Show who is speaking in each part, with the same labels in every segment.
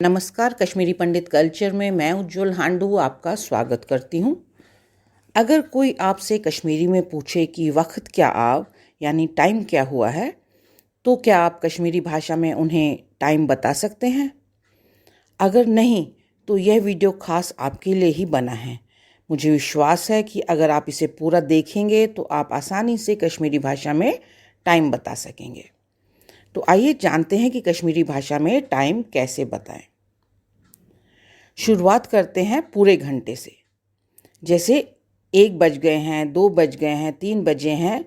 Speaker 1: नमस्कार, कश्मीरी पंडित कल्चर में मैं उज्जवल हांडू आपका स्वागत करती हूँ। अगर कोई आपसे कश्मीरी में पूछे कि वक्त क्या आव यानी टाइम क्या हुआ है, तो क्या आप कश्मीरी भाषा में उन्हें टाइम बता सकते हैं? अगर नहीं, तो यह वीडियो खास आपके लिए ही बना है। मुझे विश्वास है कि अगर आप इसे पूरा देखेंगे तो आप आसानी से कश्मीरी भाषा में टाइम बता सकेंगे। तो आइए जानते हैं कि कश्मीरी भाषा में टाइम कैसे बताएं। शुरुआत करते हैं पूरे घंटे से। जैसे 1 बज गए हैं, 2 बज गए हैं, 3 बजे हैं।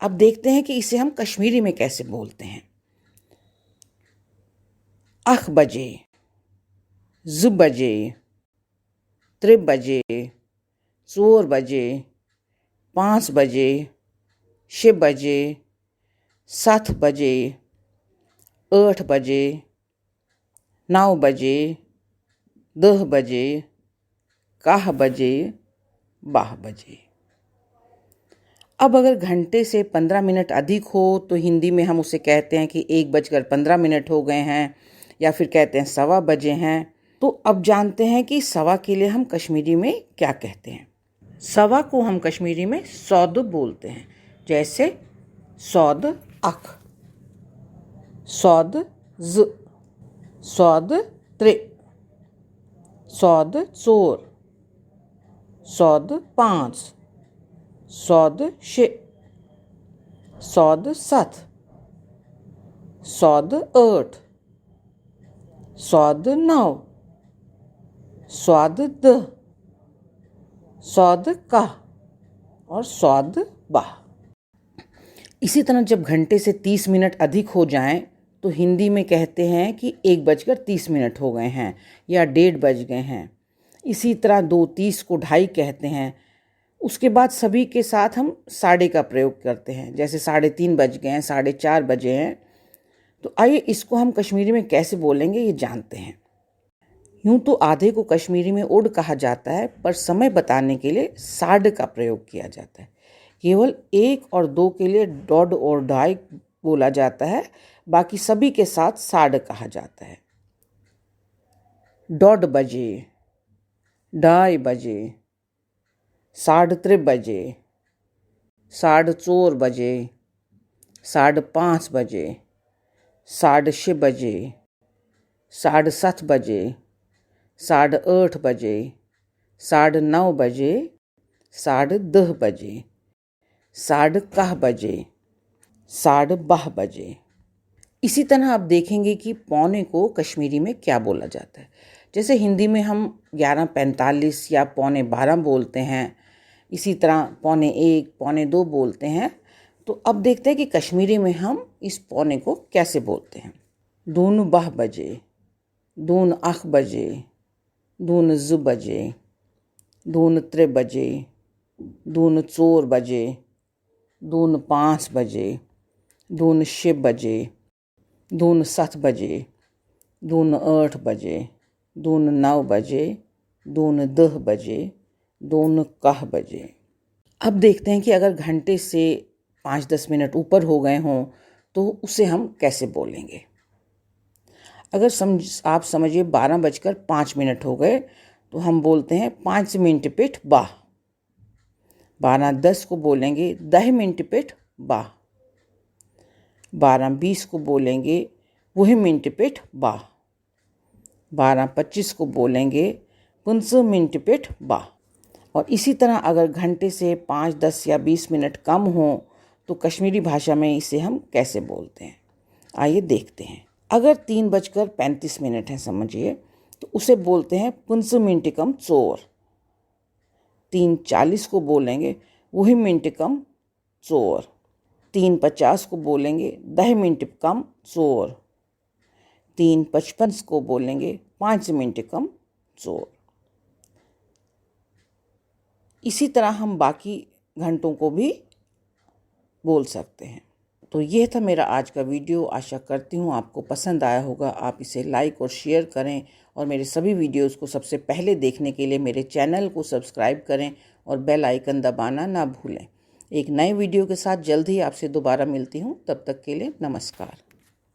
Speaker 1: अब देखते हैं कि इसे हम कश्मीरी में कैसे बोलते हैं। अख बजे, ज़ बजे, त्रि बजे, 4 बजे, 5 बजे, 6 बजे, 7 बजे, 8 बजे, 9 बजे, 10 बजे, 11 बजे, 12 बजे। अब अगर घंटे से 15 मिनट अधिक हो तो हिंदी में हम उसे कहते हैं कि 1:15 हो गए हैं, या फिर कहते हैं 1:15 बजे हैं। तो अब जानते हैं कि सवा के लिए हम कश्मीरी में क्या कहते हैं। सवा को हम कश्मीरी में सौद बोलते हैं। जैसे सौद अख, सौद ज़, सौद त्रि, सौद चोर, सौद 5, सौद 6, सौद 7, सौद 8, सौद 9, सौद 10, सौद का और सौद बाह। इसी तरह जब घंटे से 30 मिनट अधिक हो जाएं तो हिंदी में कहते हैं कि 1:30 हो गए हैं या 1:30 बज गए हैं। इसी तरह 2:30 को 2:30 कहते हैं। उसके बाद सभी के साथ हम साढ़े का प्रयोग करते हैं। जैसे 3:30 बज गए हैं, 4:30 बजे हैं। तो आइए इसको हम कश्मीरी में कैसे बोलेंगे ये जानते हैं। यूँ तो आधे को कश्मीरी में ओड कहा जाता है, पर समय बताने के लिए साढ़ का प्रयोग किया जाता है। केवल 1 और 2 के लिए डॉड और ढाई बोला जाता है, बाकी सभी के साथ साढ़ कहा जाता है। 1:30 बजे, 2:30 बजे, 3:30 बजे, 4:30 बजे, 5:30 बजे, 6:30 बजे, 7:30 बजे, 8:30 बजे, 9:30 बजे, 10:30 बजे, 11:30 बजे, 12:30 बजे। इसी तरह आप देखेंगे कि पौने को कश्मीरी में क्या बोला जाता है। जैसे हिंदी में हम 11:45 या 11:45 बोलते हैं, इसी तरह 1:45, 1:45 बोलते हैं। तो अब देखते हैं कि कश्मीरी में हम इस पौने को कैसे बोलते हैं। 2:12 बजे, 2:08 बजे, 2:00 बजे, 2:03 बजे, 2:04 बजे, 2:05 बजे, 2:06 बजे, 2:07 बजे, 2:08 बजे, 2:09 बजे, 2:10 बजे, 2:11 बजे। अब देखते हैं कि अगर घंटे से 5-10 मिनट ऊपर हो गए हों तो उसे हम कैसे बोलेंगे। अगर आप समझिए 12:05 हो गए तो हम बोलते हैं 5 मिनट पिठ बाह। 12:10 को बोलेंगे 10 मिनट पिठ बाह। 12:20 को बोलेंगे वही मिनट पिठ बाह। 12:25 को बोलेंगे 15 मिनट पिठ बाह। और इसी तरह अगर घंटे से 5, 10 या 20 मिनट कम हो तो कश्मीरी भाषा में इसे हम कैसे बोलते हैं, आइए देखते हैं। अगर 3:35 है समझिए, तो उसे बोलते हैं 15 मिनट कम चोर। 3:40 को बोलेंगे वही मिनट कम चोर। 3:50 को बोलेंगे 10 मिनट कम चोर। 3:55 को बोलेंगे 5 मिनट कम चोर। इसी तरह हम बाकी घंटों को भी बोल सकते हैं। तो ये था मेरा आज का वीडियो। आशा करती हूँ आपको पसंद आया होगा। आप इसे लाइक और शेयर करें और मेरे सभी वीडियोज़ को सबसे पहले देखने के लिए मेरे चैनल को सब्सक्राइब करें और बेल आइकन दबाना ना भूलें। एक नए वीडियो के साथ जल्द ही आपसे दोबारा मिलती हूँ। तब तक के लिए नमस्कार।